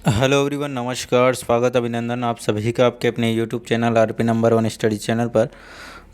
Hello everyone, नमस्कार, स्वागत, अभिनंदन आप सभी का आपके अपने YouTube channel RP number 1 study channel पर।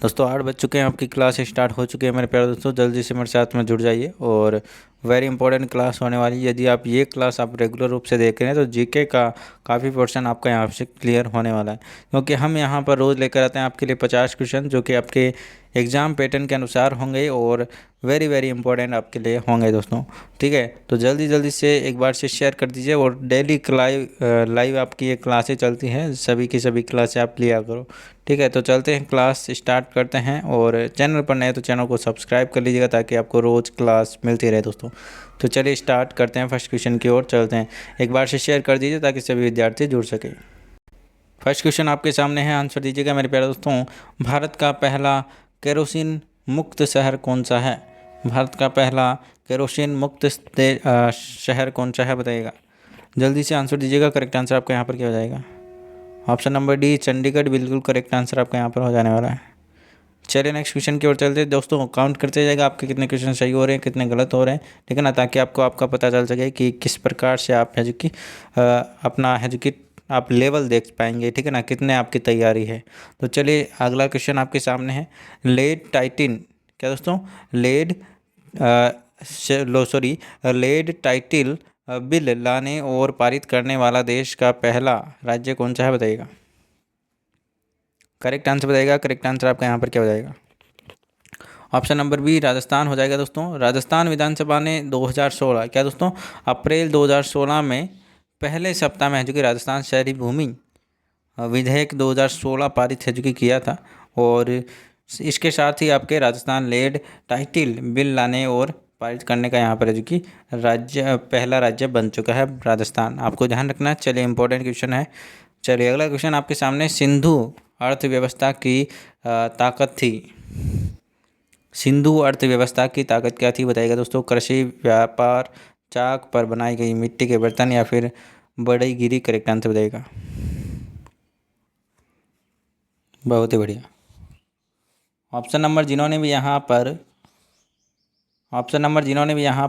दोस्तों 8 बज चुके हैं, आपकी क्लास स्टार्ट हो चुकी है मेरे प्यारे दोस्तों। जल्दी से मेरे साथ में जुड़ जाइए और वेरी इंपॉर्टेंट क्लास होने वाली है। यदि आप ये क्लास आप रेगुलर रूप से देख रहे हैं तो जीके का काफ़ी पोर्शन आपका यहाँ से क्लियर होने वाला है, क्योंकि हम यहाँ पर रोज़ लेकर आते हैं आपके लिए 50 क्वेश्चन जो कि आपके एग्ज़ाम पैटर्न के अनुसार होंगे और वेरी वेरी इंपॉर्टेंट आपके लिए होंगे दोस्तों। ठीक है, तो जल्दी जल्दी से एक बार से शेयर कर दीजिए और डेली लाइव आपकी ये क्लासें चलती हैं, सभी की सभी क्लासें आप लिया करो। ठीक है, तो चलते हैं, क्लास स्टार्ट करते हैं। और चैनल पर नए तो चैनल को सब्सक्राइब कर लीजिएगा ताकि आपको रोज़ क्लास मिलती रहे दोस्तों। तो चलिए स्टार्ट करते हैं, फर्स्ट क्वेश्चन की ओर चलते हैं। एक बार से शेयर कर दीजिए ताकि सभी विद्यार्थी जुड़ सके। फर्स्ट क्वेश्चन आपके सामने है, आंसर दीजिएगा मेरे प्यारे दोस्तों। भारत का पहला केरोसिन मुक्त शहर कौन सा है? भारत का पहला केरोसिन मुक्त शहर कौन सा है, बताइएगा। जल्दी से आंसर दीजिएगा। करेक्ट आंसर आपका यहाँ पर क्या हो जाएगा? ऑप्शन नंबर डी, चंडीगढ़, बिल्कुल करेक्ट आंसर आपका यहाँ पर हो जाने वाला है। चलिए नेक्स्ट क्वेश्चन की ओर चलते हैं दोस्तों। काउंट करते जाएगा आपके कितने क्वेश्चन सही हो रहे हैं, कितने गलत हो रहे हैं, ठीक है ना, ताकि आपको आपका पता चल सके कि किस प्रकार से आप है जो कि अपना है जो कि आप लेवल देख पाएंगे, ठीक है ना, कितने आपकी तैयारी है। तो चलिए अगला क्वेश्चन आपके सामने है। लेड टाइटिन, क्या दोस्तों? लेड लेड टाइटिल बिल लाने और पारित करने वाला देश का पहला राज्य कौन सा है, बताइएगा। करेक्ट आंसर बताइएगा। करेक्ट आंसर आपका यहाँ पर क्या हो जाएगा? ऑप्शन नंबर बी, राजस्थान हो जाएगा दोस्तों। राजस्थान विधानसभा ने 2016, क्या दोस्तों, अप्रैल 2016 में पहले सप्ताह में है जो कि राजस्थान शहरी भूमि विधेयक 2016 पारित है जो कि किया था। और इसके साथ ही आपके राजस्थान लेड टाइटिल बिल लाने और पारित करने का यहाँ पर है जो कि पहला राज्य बन चुका है राजस्थान, आपको ध्यान रखना है। चलिए इंपॉर्टेंट क्वेश्चन है। चलिए अगला क्वेश्चन आपके सामने। सिंधु अर्थव्यवस्था की ताकत थी। सिंधु अर्थव्यवस्था की ताकत क्या थी, बताइएगा दोस्तों। कृषि, व्यापार, चाक पर बनाई गई मिट्टी के बर्तन या फिर बड़ईगिरी, करेक्ट आंसर बताइएगा। बहुत ही बढ़िया। ऑप्शन नंबर जिन्होंने भी यहाँ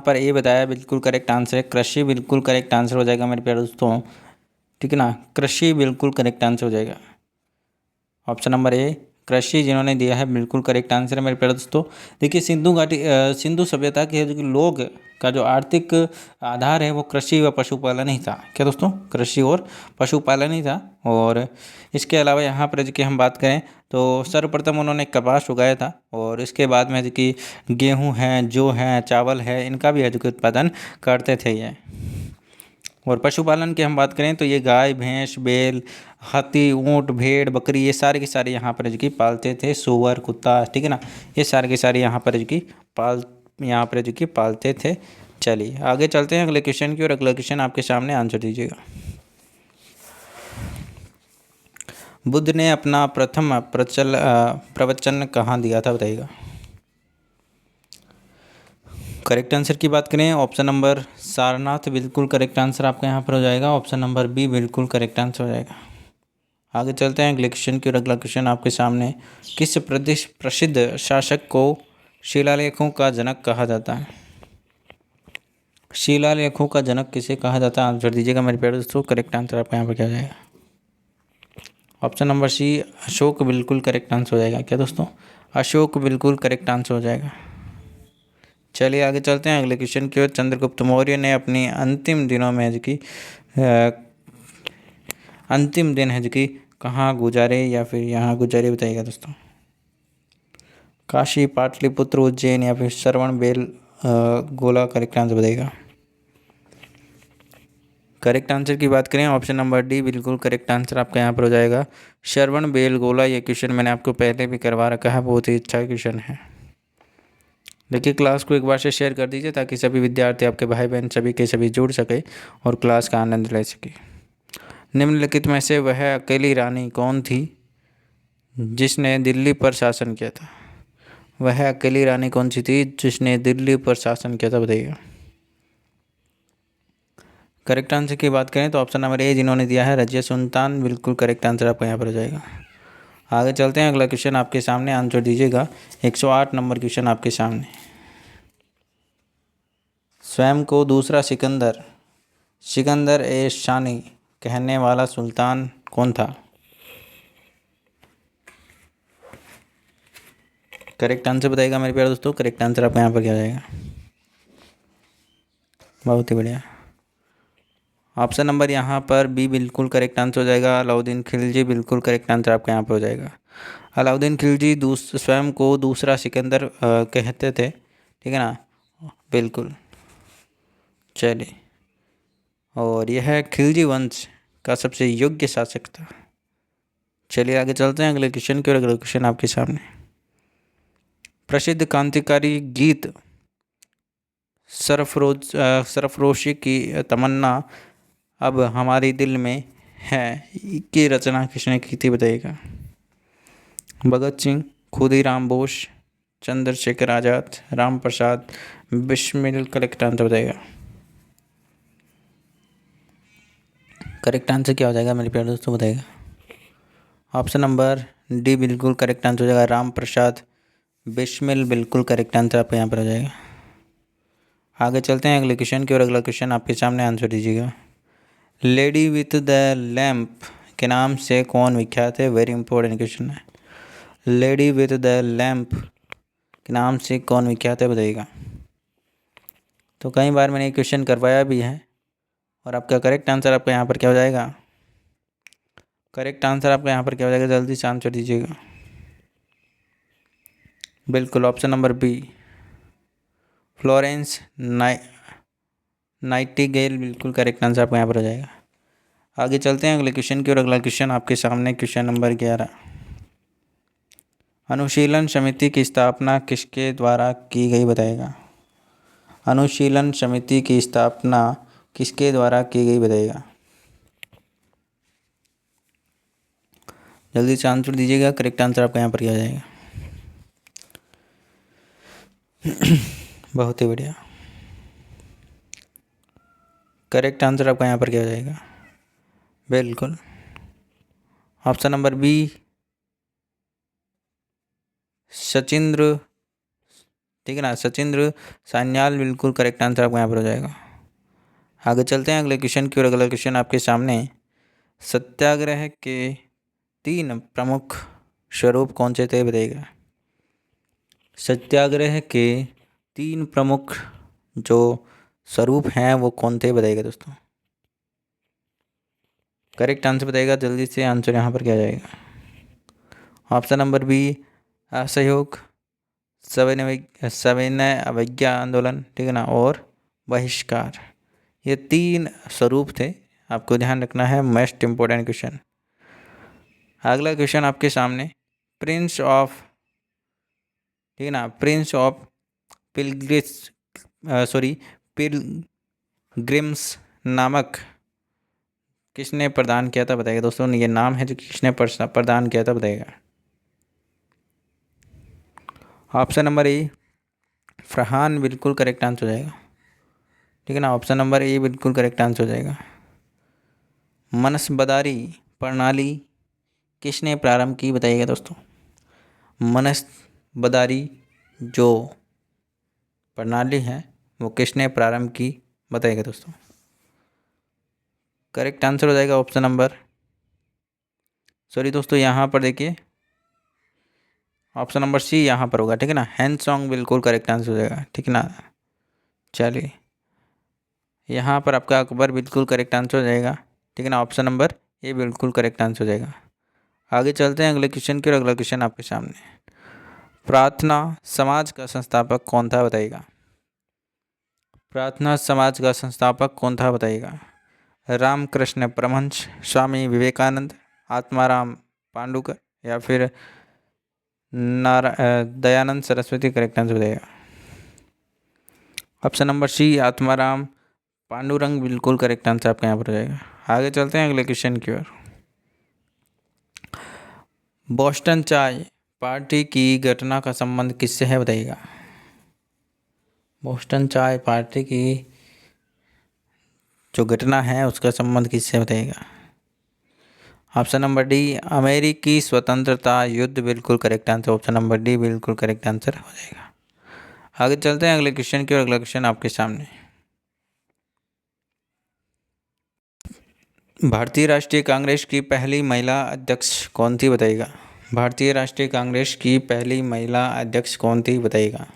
पर ए बताया बिल्कुल करेक्ट आंसर है। कृषि बिल्कुल करेक्ट आंसर हो जाएगा मेरे प्यारे दोस्तों, ठीक है ना, कृषि बिल्कुल करेक्ट आंसर हो जाएगा। ऑप्शन नंबर ए, कृषि जिन्होंने दिया है बिल्कुल करेक्ट आंसर है मेरे प्यारे दोस्तों। देखिए सिंधु सभ्यता के जो लोग का जो आर्थिक आधार है वो कृषि व पशुपालन ही था। क्या दोस्तों? कृषि और पशुपालन ही था। और इसके अलावा यहाँ पर जो कि हम बात करें तो सर्वप्रथम उन्होंने कपास उगाया था और इसके बाद में जो कि गेहूँ हैं, जौ हैं, चावल है, इनका भी है जो कि उत्पादन करते थे ये। और पशुपालन की हम बात करें तो ये गाय, भैंस, बैल, हाथी, ऊँट, भेड़, बकरी, ये सारे के सारे यहाँ पर जो कि पालते थे। सूअर, कुत्ता, ठीक है ना, ये सारे के सारे यहाँ पर जो कि पालते थे। चलिए आगे चलते हैं अगले क्वेश्चन की और अगला क्वेश्चन आपके सामने, आंसर दीजिएगा। बुद्ध ने अपना प्रथम प्रवचन कहाँ दिया था, बताइएगा। करेक्ट आंसर की बात करें, ऑप्शन नंबर सारनाथ बिल्कुल करेक्ट आंसर आपका यहाँ पर हो जाएगा। ऑप्शन नंबर बी बिल्कुल करेक्ट आंसर हो जाएगा। आगे चलते हैं अगले क्वेश्चन की और अगला क्वेश्चन आपके सामने। किस प्रदेश प्रसिद्ध शासक को शिलालेखों का जनक कहा जाता है? शिलालेखों का जनक किसे कहा जाता है, आंसर दीजिएगा मेरे प्यारे दोस्तों। करेक्ट आंसर आपका यहाँ पर क्या हो जाएगा? ऑप्शन नंबर सी, अशोक बिल्कुल करेक्ट आंसर हो जाएगा। क्या दोस्तों? अशोक बिल्कुल करेक्ट आंसर हो जाएगा। चलिए आगे चलते हैं अगले क्वेश्चन की ओर। चंद्रगुप्त मौर्य ने अपनी अंतिम दिनों में जो कि अंतिम दिन है जो कि कहाँ गुजारे या फिर यहाँ गुजारे, बताइएगा दोस्तों। काशी, पाटलिपुत्र, उज्जैन या फिर श्रवण बेल गोला, करेक्ट आंसर बताइएगा। करेक्ट आंसर की बात करें, ऑप्शन नंबर डी बिल्कुल करेक्ट आंसर आपका यहाँ पर हो जाएगा। श्रवण बेल गोला, ये क्वेश्चन मैंने आपको पहले भी करवा रखा है, बहुत ही अच्छा क्वेश्चन है। देखिए क्लास को एक बार से शेयर कर दीजिए ताकि सभी विद्यार्थी, आपके भाई बहन सभी के सभी जुड़ सके और क्लास का आनंद ले सके। निम्नलिखित में से वह अकेली रानी कौन थी जिसने दिल्ली पर शासन किया था? वह अकेली रानी कौन सी थी जिसने दिल्ली पर शासन किया था, बताइएगा। करेक्ट आंसर की बात करें तो ऑप्शन नंबर ए जिन्होंने दिया है, रजिया सुल्तान, बिल्कुल करेक्ट आंसर आपका यहाँ पर हो जाएगा। आगे चलते हैं अगला क्वेश्चन आपके सामने, आंसर दीजिएगा। 108 नंबर क्वेश्चन आपके सामने। स्वयं को दूसरा सिकंदर सिकंदर ए शानी कहने वाला सुल्तान कौन था? करेक्ट आंसर बताइएगा मेरे प्यारे दोस्तों। करेक्ट आंसर आपका यहाँ पर क्या हो जाएगा? बहुत ही बढ़िया। ऑप्शन नंबर यहाँ पर बी बिल्कुल करेक्ट आंसर हो जाएगा। अलाउद्दीन खिलजी बिल्कुल करेक्ट आंसर आपका यहाँ पर हो जाएगा। अलाउद्दीन खिलजी स्वयं को दूसरा सिकंदर कहते थे, ठीक है ना? बिल्कुल। चलिए, और यह खिलजी वंश का सबसे योग्य शासक था। चलिए आगे चलते हैं अगले क्वेश्चन की ओर। अगला क्वेश्चन आपके सामने, प्रसिद्ध क्रांतिकारी गीत सरफरोशी की तमन्ना अब हमारे दिल में है की रचना किसने की थी बताइएगा? भगत सिंह, खुदीराम बोस, चंद्रशेखर आज़ाद, राम प्रसाद बिस्मिल। करेक्ट आंसर बताइएगा। करेक्ट आंसर क्या हो जाएगा मेरे प्यारे दोस्तों बताइएगा? ऑप्शन नंबर डी बिल्कुल करेक्ट आंसर हो जाएगा। राम प्रसाद बिस्मिल बिल्कुल करेक्ट आंसर आपका यहाँ पर हो जाएगा। आगे चलते हैं अगले क्वेश्चन की ओर। अगला क्वेश्चन आपके सामने आंसर दीजिएगा। लेडी विथ द लैम्प के नाम से कौन विख्यात है? वेरी इंपॉर्टेंट क्वेश्चन है। लेडी विथ द लैम्प के नाम से कौन विख्यात है बताइएगा? तो कई बार मैंने ये क्वेश्चन करवाया भी है। और आपका करेक्ट आंसर आपका यहाँ पर क्या हो जाएगा? करेक्ट आंसर आपका यहाँ पर क्या हो जाएगा? जल्दी से आंसर दीजिएगा। बिल्कुल option number B Florence Nightingale बिल्कुल करेक्ट आंसर आपका यहाँ पर हो जाएगा। आगे चलते हैं अगले क्वेश्चन की ओर। अगला क्वेश्चन आपके सामने क्वेश्चन नंबर 11, अनुशीलन समिति की स्थापना किसके द्वारा की गई बताइएगा? अनुशीलन समिति की स्थापना किसके द्वारा की गई बताइएगा? जल्दी से आंसर दीजिएगा। करेक्ट आंसर आपका यहाँ पर क्या हो जाएगा? बहुत ही बढ़िया। करेक्ट आंसर आपका यहाँ पर क्या हो जाएगा? बिल्कुल ऑप्शन नंबर बी सचिंद्र, ठीक है ना? सचिंद्र सान्याल बिल्कुल करेक्ट आंसर आपका यहाँ पर हो जाएगा। आगे चलते हैं अगले क्वेश्चन की ओर। अगला क्वेश्चन आपके सामने, सत्याग्रह के 3 प्रमुख स्वरूप कौन से थे बताइएगा? सत्याग्रह के 3 प्रमुख जो स्वरूप हैं वो कौन थे बताइएगा दोस्तों? करेक्ट आंसर बताइएगा। जल्दी से आंसर यहाँ पर क्या जाएगा? ऑप्शन नंबर बी असहयोग, सविनय अवज्ञा आंदोलन, ठीक है ना? और बहिष्कार। ये 3 स्वरूप थे। आपको ध्यान रखना है, मोस्ट इम्पोर्टेंट क्वेश्चन। अगला क्वेश्चन आपके सामने, प्रिंस ऑफ, ठीक है ना? प्रिंस ऑफ पिलग्रिम्स नामक किसने प्रदान किया था बताइएगा दोस्तों? ये नाम है जो किसने प्रदान किया था बताइएगा? ऑप्शन नंबर ए फरहान बिल्कुल करेक्ट आंसर हो जाएगा, ठीक है ना? ऑप्शन नंबर ए बिल्कुल करेक्ट आंसर हो जाएगा। मनसबदारी प्रणाली किसने प्रारंभ की बताइएगा दोस्तों? मनसबदारी जो प्रणाली है वो किसने प्रारंभ की बताइएगा दोस्तों? करेक्ट आंसर हो जाएगा ऑप्शन नंबर, सॉरी दोस्तों यहाँ पर देखिए ऑप्शन नंबर सी यहाँ पर होगा, ठीक है ना? हैंसोंग बिल्कुल करेक्ट आंसर हो जाएगा, ठीक है ना? चलिए यहाँ पर आपका अकबर बिल्कुल करेक्ट आंसर हो जाएगा, ठीक है ना? ऑप्शन नंबर ए बिल्कुल करेक्ट आंसर हो जाएगा। आगे चलते हैं अगले क्वेश्चन की और अगला क्वेश्चन आपके सामने, प्रार्थना समाज का संस्थापक कौन था बताइएगा? प्रार्थना समाज का संस्थापक कौन था बताइएगा? रामकृष्ण परमहंस, स्वामी विवेकानंद, आत्माराम पांडुकर या फिर दयानंद सरस्वती? करेक्ट आंसर बताइएगा। Option number C Atmaram Pandurang बिल्कुल करेक्ट आंसर आपका यहाँ पर हो जाएगा। आगे चलते हैं अगले क्वेश्चन की ओर। बोस्टन चाय पार्टी की घटना का संबंध किससे है बताइएगा? बोस्टन चाय पार्टी की जो घटना है उसका संबंध किससे बताइएगा? ऑप्शन नंबर डी अमेरिकी स्वतंत्रता युद्ध बिल्कुल correct answer. Option number D बिल्कुल करेक्ट आंसर हो जाएगा। आगे चलते हैं अगले क्वेश्चन की और अगला क्वेश्चन आपके सामने, भारतीय राष्ट्रीय कांग्रेस की पहली महिला अध्यक्ष कौन थी, बताइएगा। भारतीय राष्ट्रीय कांग्रेस की पहली महिला अध्यक्ष कौन थी, बताइएगा।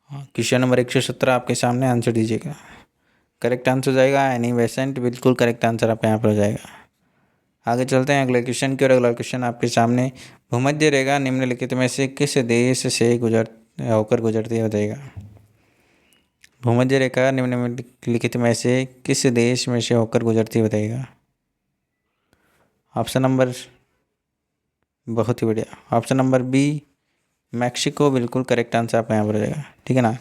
हाँ, क्वेश्चन नंबर 117 आपके सामने, आंसर दीजिएगा। करेक्ट आंसर हो जाएगा एनी बेसेंट, बिल्कुल करेक्ट आंसर आपका यहाँ पर हो जाएगा। आगे चलते हैं अगले क्वेश्चन की ओर। अगला क्वेश्चन आपके सामने, भूमध्य रेखा निम्नलिखित में से किस देश से होकर गुजरती है, बताइएगा। भूमध्य रेखा निम्नलिखित में से किस देश में से होकर गुजरती है, बताइएगा। ऑप्शन नंबर, बहुत ही बढ़िया, ऑप्शन नंबर बी मैक्सिको, बिल्कुल करेक्ट आंसर आपका यहाँ पर हो जाएगा, ठीक है ना।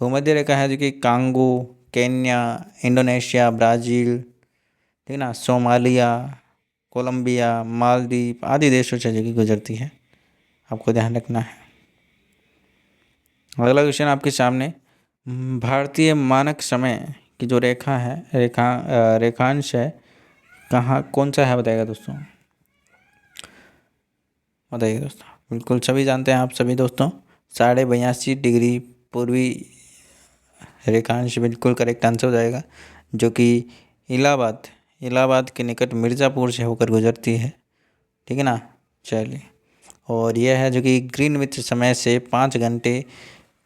भूमध्य रेखा है जो कि कांगो, केन्या, इंडोनेशिया, ब्राज़ील, ठीक है ना, सोमालिया, कोलंबिया, मालदीव आदि देशों से जो कि गुजरती है, आपको ध्यान रखना है। अगला क्वेश्चन आपके सामने, भारतीय मानक समय की जो रेखा है, रेखांश है, कहाँ कौन सा है, बताइएगा दोस्तों। बताइए दोस्तों, बिल्कुल सभी जानते हैं आप सभी दोस्तों, 82.5 डिग्री पूर्वी रेखांश बिल्कुल करेक्ट आंसर हो जाएगा, जो कि इलाहाबाद के निकट मिर्ज़ापुर से होकर गुजरती है, ठीक है ना। चलिए, और यह है जो कि ग्रीनविच समय से 5 घंटे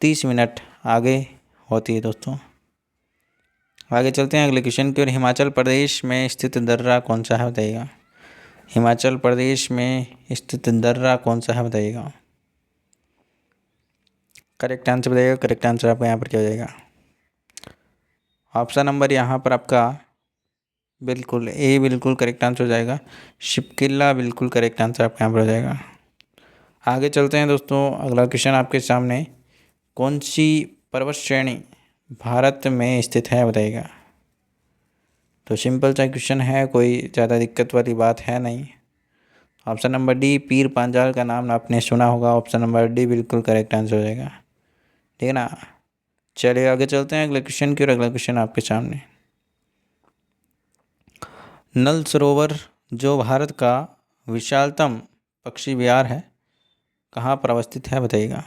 30 मिनट आगे होती है दोस्तों। आगे चलते हैं अगले क्वेश्चन की ओर। हिमाचल प्रदेश में स्थित दर्रा कौन सा है, बताइएगा। हिमाचल प्रदेश में स्थित दर्रा कौन सा है, बताइएगा। करेक्ट आंसर बताइएगा। करेक्ट आंसर आपका यहाँ पर क्या हो जाएगा। ऑप्शन नंबर यहाँ पर आपका बिल्कुल ए, बिल्कुल करेक्ट आंसर हो जाएगा। शिपकिला बिल्कुल करेक्ट आंसर आपका यहाँ पर हो जाएगा। आगे चलते हैं दोस्तों, अगला क्वेश्चन आपके सामने, कौन सी पर्वत श्रेणी भारत में स्थित है, बताइएगा। तो सिंपल सा क्वेश्चन है, कोई ज़्यादा दिक्कत वाली बात है नहीं। ऑप्शन नंबर डी, पीर पांचाल का नाम आपने सुना होगा, ऑप्शन नंबर डी बिल्कुल करेक्ट आंसर हो जाएगा, ठीक है ना। चलिए आगे चलते हैं अगले क्वेश्चन की ओर। अगला क्वेश्चन आपके सामने, नल सरोवर जो भारत का विशालतम पक्षी विहार है, कहाँ पर अवस्थित है, बताइएगा।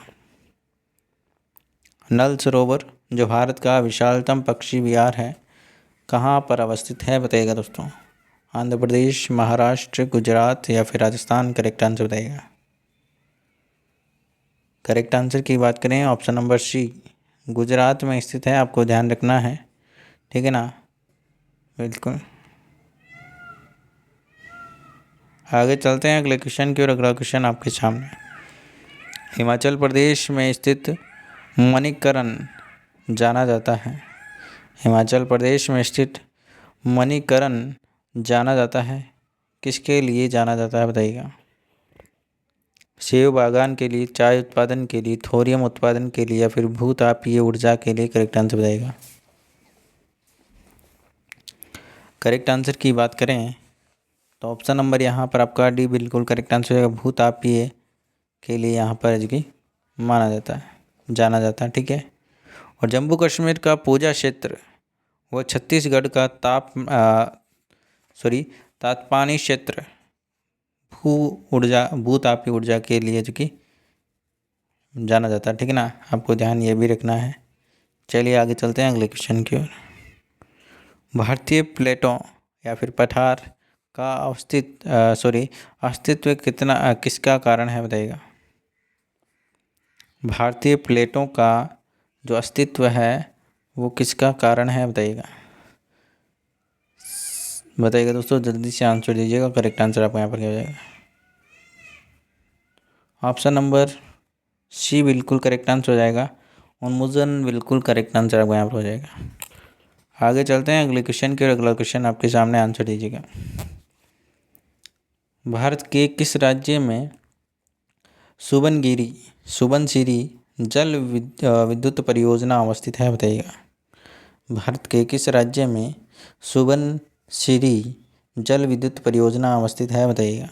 नल सरोवर जो भारत का विशालतम पक्षी विहार है, कहाँ पर अवस्थित है, बताइएगा दोस्तों। आंध्र प्रदेश, महाराष्ट्र, गुजरात या फिर राजस्थान, करेक्ट आंसर बताइएगा। करेक्ट आंसर की बात करें, ऑप्शन नंबर सी गुजरात में स्थित है, आपको ध्यान रखना है, ठीक है ना। बिल्कुल आगे चलते हैं अगले क्वेश्चन की ओर। अगला क्वेश्चन आपके सामने, हिमाचल प्रदेश में स्थित मणिकरण जाना जाता है, हिमाचल प्रदेश में स्थित मणिकरण जाना जाता है, किसके लिए जाना जाता है, बताइएगा। सेब बागान के लिए, चाय उत्पादन के लिए, थोरियम उत्पादन के लिए या फिर भूतापीय ऊर्जा के लिए, करेक्ट आंसर बताइएगा। करेक्ट आंसर की बात करें तो ऑप्शन नंबर यहाँ पर आपका डी बिल्कुल करेक्ट आंसर हो जाएगा। भूतापीय के लिए यहाँ पर जो कि माना जाता है, जाना जाता है, ठीक है। और जम्मू कश्मीर का पूजा क्षेत्र वह छत्तीसगढ़ का तात्पानी क्षेत्र भूतापीय ऊर्जा के लिए जो कि जाना जाता है, ठीक है ना। आपको ध्यान ये भी रखना है। चलिए आगे चलते हैं अगले क्वेश्चन की ओर। भारतीय प्लेटों या फिर पठार का अस्तित्व किसका कारण है, बताइएगा। भारतीय प्लेटों का जो अस्तित्व है वो किसका कारण है, बताइएगा। बताइएगा दोस्तों, जल्दी से आंसर दीजिएगा। करेक्ट आंसर आपको यहाँ पर क्या हो जाएगा। ऑप्शन नंबर सी बिल्कुल करेक्ट आंसर हो जाएगा। उन्मूलन बिल्कुल करेक्ट आंसर आपको यहाँ पर हो जाएगा। आगे चलते हैं अगले क्वेश्चन की ओर। अगला क्वेश्चन आपके सामने, आंसर दीजिएगा। भारत के किस राज्य में सुबनसिरी जल विद्युत परियोजना अवस्थित है, बताइएगा। भारत के किस राज्य में सुबनसिरी जल विद्युत परियोजना अवस्थित है, बताइएगा।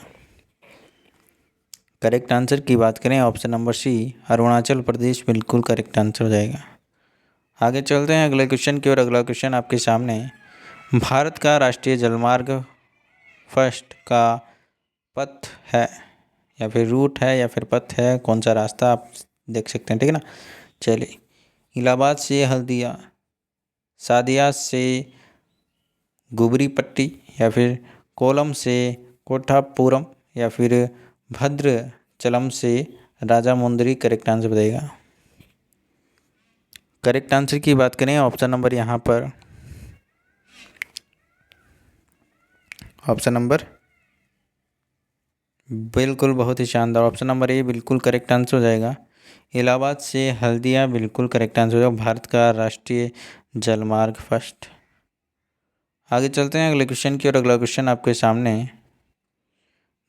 करेक्ट आंसर की बात करें, ऑप्शन नंबर सी अरुणाचल प्रदेश बिल्कुल करेक्ट आंसर हो जाएगा। आगे चलते हैं अगले क्वेश्चन की ओर। अगला क्वेश्चन आपके सामने, भारत का राष्ट्रीय जलमार्ग फर्स्ट का पथ है या फिर रूट है या फिर पथ है, कौन सा रास्ता आप देख सकते हैं, ठीक है ना। चलिए, इलाहाबाद से हल्दिया, सादिया से गुबरी पट्टी या फिर कोलम से कोठापुरम या फिर भद्रचलम से राजामुंदरी करेक्ट आंसर बताइएगा। करेक्ट आंसर की बात करें ऑप्शन नंबर यहाँ पर ऑप्शन नंबर बिल्कुल बहुत ही शानदार ऑप्शन नंबर ए बिल्कुल करेक्ट आंसर हो जाएगा। इलाहाबाद से हल्दिया बिल्कुल करेक्ट आंसर हो जाएगा, भारत का राष्ट्रीय जलमार्ग फर्स्ट। आगे चलते हैं अगले क्वेश्चन की और अगला क्वेश्चन आपके सामने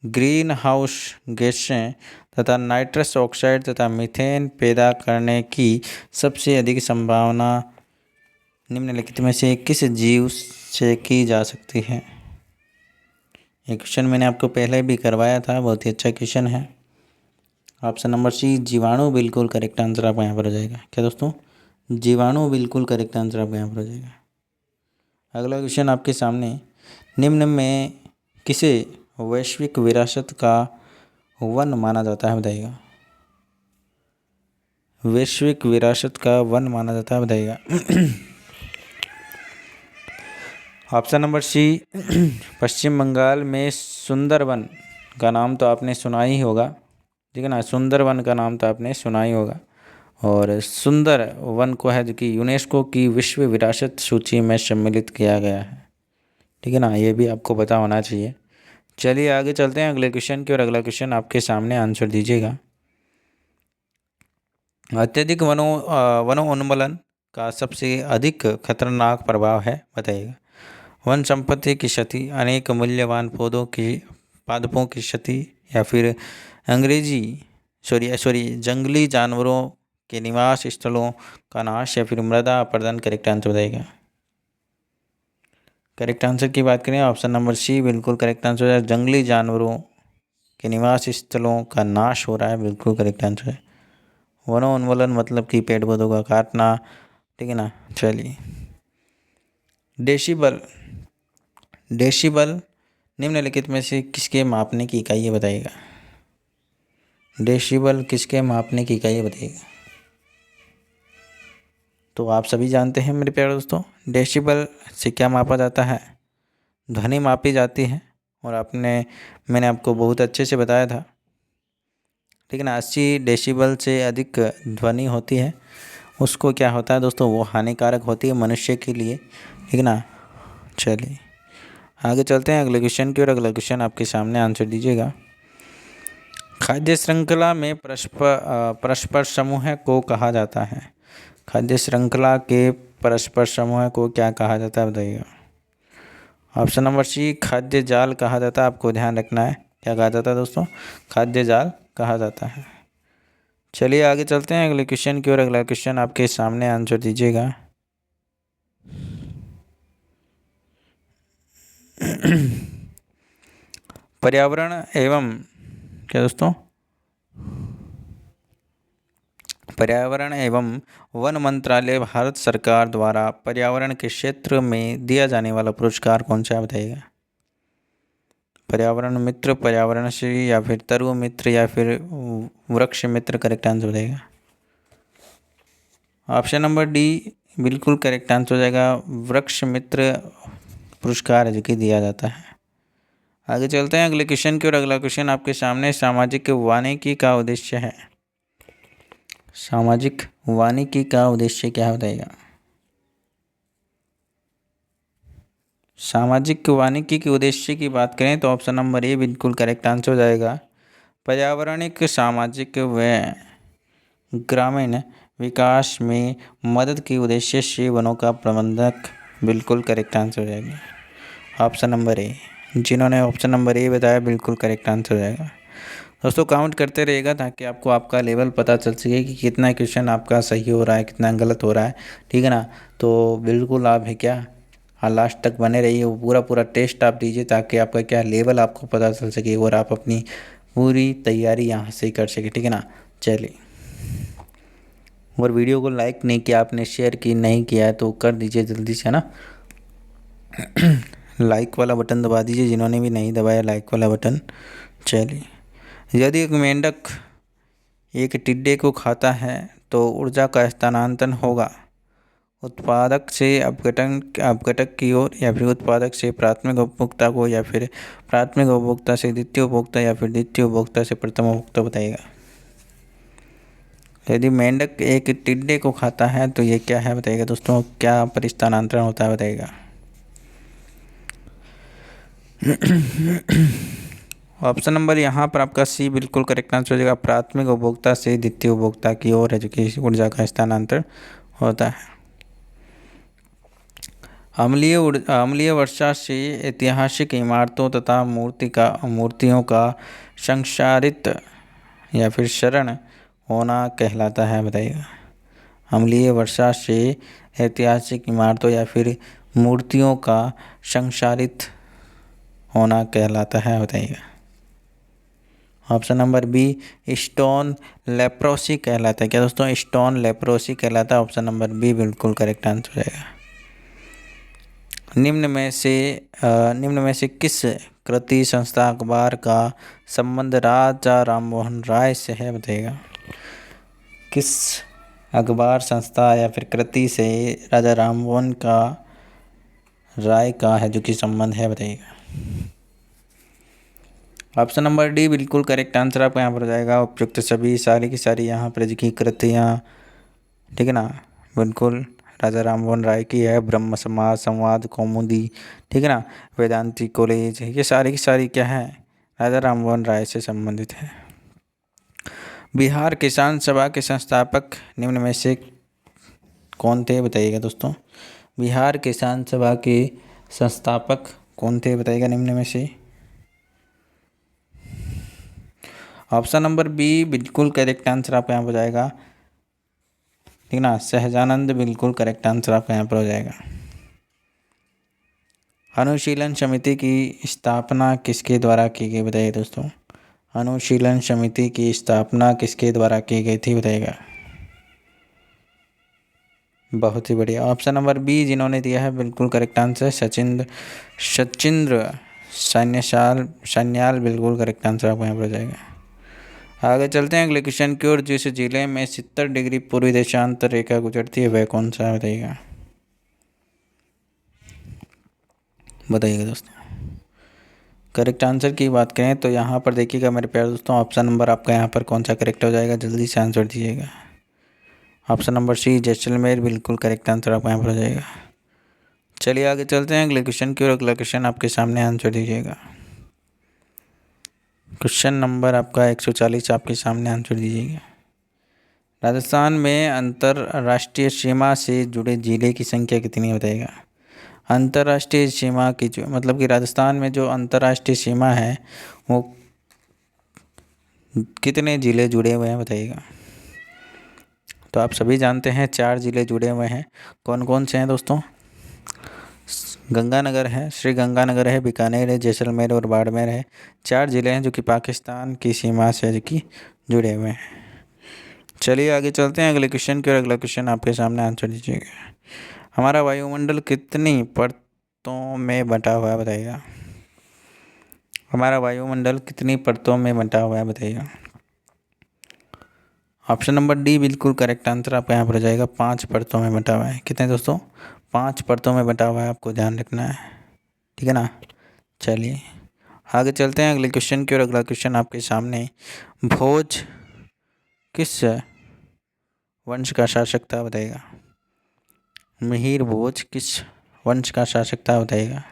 ग्रीन हाउस गैसें तथा नाइट्रस ऑक्साइड तथा मीथेन पैदा करने की सबसे अधिक संभावना निम्नलिखित में से किस जीव से की जा सकती है। ये क्वेश्चन मैंने आपको पहले भी करवाया था, बहुत ही अच्छा क्वेश्चन है। ऑप्शन नंबर सी जीवाणु बिल्कुल करेक्ट आंसर आपका यहाँ पर हो जाएगा। क्या दोस्तों, जीवाणु बिल्कुल करेक्ट आंसर आपका यहाँ पर हो जाएगा। अगला क्वेश्चन आपके सामने निम्न में किसे वैश्विक विरासत का वन माना जाता है बताइएगा। वैश्विक विरासत का वन माना जाता है बताइएगा। ऑप्शन नंबर सी पश्चिम बंगाल में सुंदरवन का नाम तो आपने सुना ही होगा, ठीक है ना। सुंदरवन का नाम तो आपने सुना ही होगा और सुंदर वन को है जो कि यूनेस्को की विश्व विरासत सूची में सम्मिलित किया गया है, ठीक है ना। ये भी आपको पता होना चाहिए। चलिए आगे चलते हैं अगले क्वेश्चन की और अगला क्वेश्चन आपके सामने आंसर दीजिएगा। अत्यधिक वनोन्मूलन का सबसे अधिक खतरनाक प्रभाव है बताइएगा। वन संपत्ति की क्षति, अनेक मूल्यवान पौधों की पादपों की क्षति या फिर जंगली जानवरों के निवास स्थलों का नाश या फिर मृदा अपरदन। करेक्ट आंसर बताइएगा। करेक्ट आंसर की बात करें ऑप्शन नंबर सी बिल्कुल करेक्ट आंसर है। जंगली जानवरों के निवास स्थलों का नाश हो रहा है, बिल्कुल करेक्ट आंसर है। वनोन्मूलन मतलब कि पेड़ पौधों का काटना, ठीक है ना। चलिए डेसिबल निम्नलिखित में से किसके मापने की इकाई है बताइएगा। डेसिबल किसके मापने की इकाई है बताइएगा। तो आप सभी जानते हैं मेरे प्यारे दोस्तों, डेसिबल से क्या मापा जाता है, ध्वनि मापी जाती है। और मैंने आपको बहुत अच्छे से बताया था, ठीक है ना। 80 डेसिबल से अधिक ध्वनि होती है उसको क्या होता है दोस्तों, वो हानिकारक होती है मनुष्य के लिए, ठीक है ना। चलिए आगे चलते हैं अगले क्वेश्चन की और अगला क्वेश्चन आपके सामने आंसर दीजिएगा। खाद्य श्रृंखला में परस्पर समूह को कहा जाता है। खाद्य श्रृंखला के परस्पर समूह को क्या कहा जाता है बताइएगा। ऑप्शन नंबर सी खाद्य जाल कहा जाता है। आपको ध्यान रखना है, क्या कहा जाता है दोस्तों, खाद्य जाल कहा जाता है। चलिए आगे चलते हैं अगले क्वेश्चन की और अगला क्वेश्चन आपके सामने आंसर दीजिएगा। पर्यावरण एवं क्या दोस्तों, पर्यावरण एवं वन मंत्रालय भारत सरकार द्वारा पर्यावरण के क्षेत्र में दिया जाने वाला पुरस्कार कौन सा है बताइएगा। पर्यावरण मित्र, पर्यावरण श्री या फिर तरु मित्र या फिर वृक्ष मित्र। करेक्ट आंसर हो जाएगा। ऑप्शन नंबर डी बिल्कुल करेक्ट आंसर हो जाएगा। वृक्ष मित्र पुरस्कार जो कि दिया जाता है। आगे चलते हैं अगले क्वेश्चन की और अगला क्वेश्चन आपके सामने सामाजिक वानिकी का उद्देश्य है। सामाजिक वानिकी का उद्देश्य क्या बताइएगा। सामाजिक वानिकी के उद्देश्य की बात करें तो ऑप्शन नंबर ए बिल्कुल करेक्ट आंसर हो जाएगा। पर्यावरणिक, सामाजिक व ग्रामीण विकास में मदद के उद्देश्य से वनों का प्रबंधक। बिल्कुल करेक्ट आंसर हो जाएगा ऑप्शन नंबर ए। जिन्होंने ऑप्शन नंबर ए बताया बिल्कुल करेक्ट आंसर हो जाएगा। दोस्तों काउंट करते रहिएगा ताकि आपको आपका लेवल पता चल सके कि कितना क्वेश्चन आपका सही हो रहा है, कितना गलत हो रहा है, ठीक है ना। तो बिल्कुल आप है क्या, हाँ लास्ट तक बने रहिए, वो पूरा टेस्ट आप दीजिए ताकि आपका क्या लेवल आपको पता चल सके और आप अपनी पूरी तैयारी यहाँ से कर सके, ठीक है ना। चलिए, और वीडियो को लाइक नहीं किया आपने, शेयर की नहीं किया है तो कर दीजिए जल्दी से, है ना। लाइक वाला बटन दबा दीजिए जिन्होंने भी नहीं दबाया लाइक वाला बटन। चलिए, यदि एक मेंढक एक टिड्डे को खाता है तो ऊर्जा का स्थानांतरण होगा उत्पादक से अपघटक की ओर, या फिर उत्पादक से प्राथमिक उपभोक्ता को, या फिर प्राथमिक उपभोक्ता से द्वितीय उपभोक्ता, या फिर द्वितीय उपभोक्ता से प्रथम उपभोक्ता बताइएगा। यदि मेंढक एक टिड्डे को खाता है तो ये क्या है बताइएगा दोस्तों, क्या परिस्थानांतरण होता है बताइएगा। ऑप्शन नंबर यहाँ पर आपका सी बिल्कुल करेक्ट आंसर हो जाएगा। प्राथमिक उपभोक्ता से द्वितीय उपभोक्ता की ओर है जो कि ऊर्जा का स्थानांतरण होता है। अम्लीय वर्षा से ऐतिहासिक इमारतों तथा मूर्तियों का संक्षारित या फिर क्षरण होना कहलाता है बताइएगा। अम्लीय वर्षा से ऐतिहासिक इमारतों या फिर मूर्तियों का संक्षारित होना कहलाता है बताइएगा। Option number B stone leprosy कहलाता है। क्या दोस्तों, स्टोन लेप्रोसी कहलाता है। ऑप्शन नंबर बी बिल्कुल करेक्ट आंसर हो जाएगा। निम्न में से किस कृति संस्था अखबार का संबंध राजा राममोहन राय से है बताइएगा। किस अखबार संस्था या फिर कृति से राजा राममोहन राय का है जो कि संबंध है बताइएगा। ऑप्शन नंबर डी बिल्कुल करेक्ट आंसर आपका यहाँ पर हो जाएगा। उपयुक्त सभी सारी की सारी यहाँ पर की कृतियाँ, ठीक है ना, बिल्कुल राजा राममोहन राय की है। ब्रह्म समाज, संवाद, कौमुदी, ठीक है ना, वेदांती कॉलेज, ये सारी की सारी क्या है, राजा राममोहन राय से संबंधित है। बिहार किसान सभा के संस्थापक निम्न में से कौन थे बताइएगा दोस्तों। बिहार किसान सभा के संस्थापक कौन थे बताइएगा निम्न में से। ऑप्शन नंबर बी बिल्कुल करेक्ट आंसर आपका यहाँ पर हो जाएगा, ठीक ना, सहजानंद बिल्कुल करेक्ट आंसर आपका यहाँ पर हो जाएगा। अनुशीलन समिति की स्थापना किसके द्वारा की गई बताइए दोस्तों। अनुशीलन समिति की स्थापना किसके द्वारा की गई थी बताइएगा। बहुत ही बढ़िया। ऑप्शन नंबर बी जिन्होंने दिया है बिल्कुल करेक्ट आंसर सचिंद्र सान्याल बिल्कुल करेक्ट आंसर आपको यहाँ पर हो जाएगा। आगे चलते हैं अगले क्वेश्चन की ओर। जिस जिले में 70 डिग्री पूर्वी देशांतर रेखा गुजरती है वह कौन सा है बताइएगा। बताइएगा दोस्तों। करेक्ट आंसर की बात करें तो यहाँ पर देखिएगा मेरे प्यारे दोस्तों, ऑप्शन नंबर आपका यहाँ पर कौन सा करेक्ट हो जाएगा, जल्दी से आंसर दीजिएगा। ऑप्शन नंबर सी जैसलमेर बिल्कुल करेक्ट आंसर आपका यहाँ पर हो जाएगा। चलिए आगे चलते हैं अगले क्वेश्चन की ओर। अगला क्वेश्चन आपके सामने आंसर दीजिएगा। क्वेश्चन नंबर आपका 140 आपके सामने आंसर दीजिएगा। राजस्थान में अंतर्राष्ट्रीय सीमा से जुड़े जिले की संख्या कितनी बताइएगा। अंतर्राष्ट्रीय सीमा की जो मतलब कि राजस्थान में जो अंतर्राष्ट्रीय सीमा है वो कितने ज़िले जुड़े हुए हैं बताइएगा। तो आप सभी जानते हैं 4 ज़िले जुड़े हुए हैं। कौन कौन से हैं दोस्तों। गंगानगर है, श्री गंगानगर है, बीकानेर है, जैसलमेर और बाड़मेर है। 4 ज़िले हैं जो कि पाकिस्तान की सीमा से जो कि जुड़े हुए हैं। चलिए आगे चलते हैं अगले क्वेश्चन की और। अगला क्वेश्चन आपके सामने आंसर दीजिएगा। हमारा वायुमंडल कितनी परतों में बंटा हुआ है बताइएगा। हमारा वायुमंडल कितनी परतों में बंटा हुआ है बताइएगा। ऑप्शन नंबर डी बिल्कुल करेक्ट आंसर आपका यहाँ पर हो जाएगा। 5 परतों में बंटा हुआ है। कितने दोस्तों, 5 परतों में बंटा हुआ है, आपको ध्यान रखना है, ठीक है ना। चलिए आगे चलते हैं अगले क्वेश्चन की और। अगला क्वेश्चन आपके सामने, भोज किस वंश का शासक था बताइएगा। मिहिर भोज किस वंश का शासक था बताइएगा।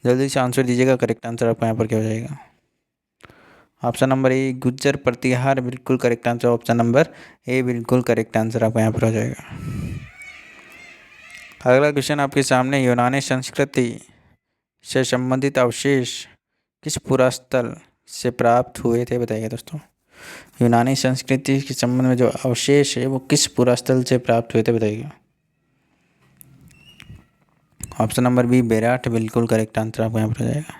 जल्दी से आंसर दीजिएगा। करेक्ट आंसर आपका यहाँ पर क्या हो जाएगा। ऑप्शन नंबर ए गुज्जर प्रतिहार बिल्कुल correct answer. Option number A बिल्कुल करेक्ट आंसर आपका यहाँ पर हो जाएगा। अगला क्वेश्चन आपके सामने, यूनानी संस्कृति से संबंधित अवशेष किस पुरास्थल से प्राप्त हुए थे बताइएगा दोस्तों। यूनानी संस्कृति के संबंध में जो अवशेष है वो किस पुरास्थल से प्राप्त हुए थे बताइएगा। ऑप्शन नंबर बी बेराट बिल्कुल करेक्ट आंसर आपका यहाँ पर हो जाएगा।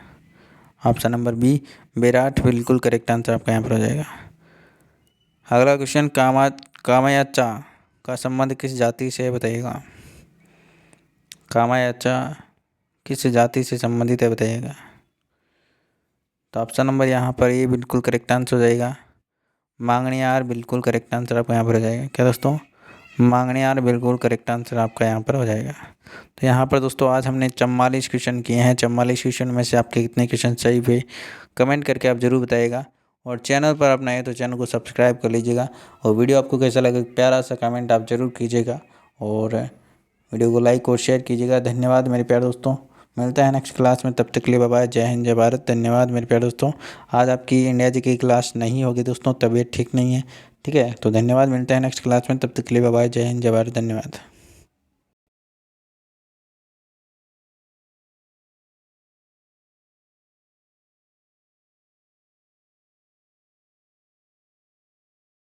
ऑप्शन नंबर बी बेराट बिल्कुल करेक्ट आंसर आपका यहाँ पर हो जाएगा। अगला क्वेश्चन, कामायाचा का संबंध किस जाति से है बताइएगा। कामायाचा किस जाति से संबंधित है बताइएगा। तो ऑप्शन नंबर यहाँ पर ए बिल्कुल करेक्ट आंसर हो जाएगा। मांगणियार बिल्कुल करेक्ट आंसर आपका यहाँ पर हो जाएगा। क्या दोस्तों, मांगने यार बिल्कुल करेक्ट आंसर आपका यहाँ पर हो जाएगा। तो यहाँ पर दोस्तों आज हमने 44 क्वेश्चन किए हैं। 44 क्वेश्चन में से आपके कितने क्वेश्चन सही हुए कमेंट करके आप ज़रूर बताइएगा। और चैनल पर आप नए तो चैनल को सब्सक्राइब कर लीजिएगा। और वीडियो आपको कैसा लगा प्यारा सा कमेंट आप ज़रूर कीजिएगा और वीडियो को लाइक और शेयर कीजिएगा। धन्यवाद मेरे प्यारे दोस्तों, मिलता है नेक्स्ट क्लास में, तब तक के लिए बाय बाय। जय हिंद जय भारत। धन्यवाद मेरे प्यारे दोस्तों। आज आपकी इंडिया जी की क्लास नहीं होगी दोस्तों, तबीयत ठीक नहीं है, ठीक है। तो धन्यवाद, मिलते हैं नेक्स्ट क्लास में, तब तक के लिए बाय बाय। जय हिंद जय भारत। धन्यवाद।